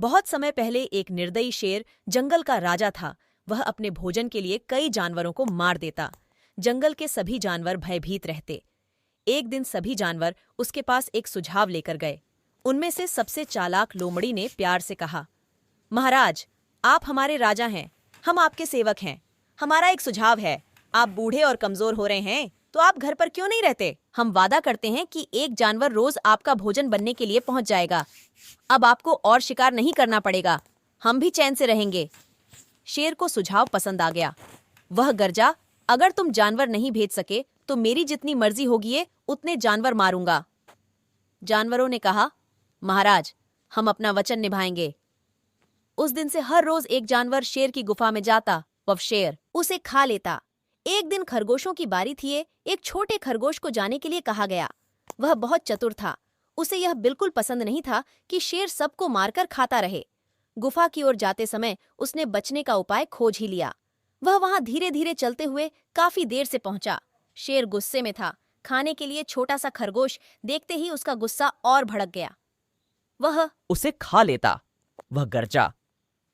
बहुत समय पहले एक निर्दयी शेर जंगल का राजा था। वह अपने भोजन के लिए कई जानवरों को मार देता। जंगल के सभी जानवर भयभीत रहते। एक दिन सभी जानवर उसके पास एक सुझाव लेकर गए। उनमें से सबसे चालाक लोमड़ी ने प्यार से कहा, महाराज, आप हमारे राजा हैं, हम आपके सेवक हैं। हमारा एक सुझाव है, आप बूढ़े और कमजोर हो रहे हैं तो आप घर पर क्यों नहीं रहते? हम वादा करते हैं कि एक जानवर रोज आपका भोजन बनने के लिए पहुंच जाएगा। अब आपको और शिकार नहीं करना पड़ेगा, हम भी चैन से रहेंगे। शेर को सुझाव पसंद आ गया। वह गरजा, अगर तुम जानवर नहीं भेज सके तो मेरी जितनी मर्जी होगी उतने जानवर मारूंगा। जानवरों ने कहा, महाराज, हम अपना वचन निभाएंगे। उस दिन से हर रोज एक जानवर शेर की गुफा में जाता। वह शेर उसे खा लेता। एक दिन खरगोशों की बारी थी। एक छोटे खरगोश को जाने के लिए कहा गया। वह बहुत चतुर था। उसे यह बिल्कुल पसंद नहीं था कि शेर सबको मारकर खाता रहे। गुफा की ओर जाते समय उसने बचने का उपाय खोज ही लिया। वह वहां धीरे धीरे चलते हुए काफी देर से पहुंचा। शेर गुस्से में था। खाने के लिए छोटा सा खरगोश देखते ही उसका गुस्सा और भड़क गया। वह उसे खा लेता। वह गरजा,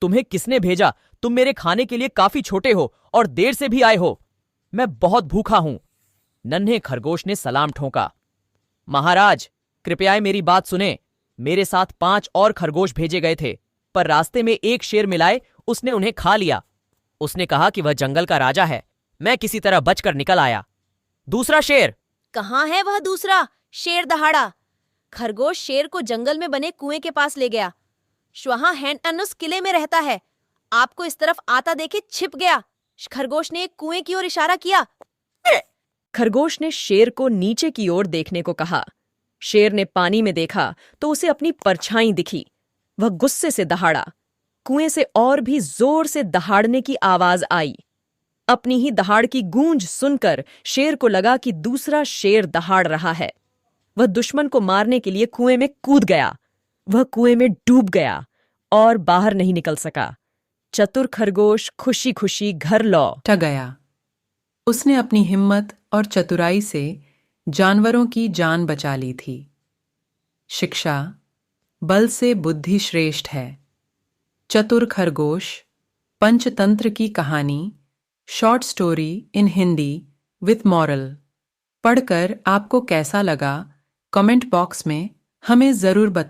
तुम्हें किसने भेजा? तुम मेरे खाने के लिए काफी छोटे हो और देर से भी आए हो। मैं बहुत भूखा हूं। नन्हे खरगोश ने सलाम ठोका। महाराज, कृपया मेरी बात सुने। मेरे साथ 5 और खरगोश भेजे गए थे, पर रास्ते में एक शेर मिलाए, उसने उन्हें खा लिया। उसने कहा कि वह जंगल का राजा है। मैं किसी तरह बचकर निकल आया। दूसरा शेर कहाँ है? वह दूसरा शेर दहाड़ा। खरगोश शेर को जंगल में बने कुएं के पास ले गया। श्वहा हैंड उस किले में रहता है। आपको इस तरफ आता देखे छिप गया। खरगोश ने एक कुएं की ओर इशारा किया। खरगोश ने शेर को नीचे की ओर देखने को कहा। शेर ने पानी में देखा तो उसे अपनी परछाई दिखी। वह गुस्से से दहाड़ा। कुएं से और भी जोर से दहाड़ने की आवाज आई। अपनी ही दहाड़ की गूंज सुनकर शेर को लगा कि दूसरा शेर दहाड़ रहा है। वह दुश्मन को मारने के लिए कुएं में कूद गया। वह कुएं में डूब गया और बाहर नहीं निकल सका। चतुर खरगोश खुशी खुशी घर लौट गया। उसने अपनी हिम्मत और चतुराई से जानवरों की जान बचा ली थी। शिक्षा: बल से बुद्धि श्रेष्ठ है। चतुर खरगोश पंचतंत्र की कहानी, short story in Hindi with moral. पढ़कर आपको कैसा लगा? कमेंट बॉक्स में हमें जरूर बताएं।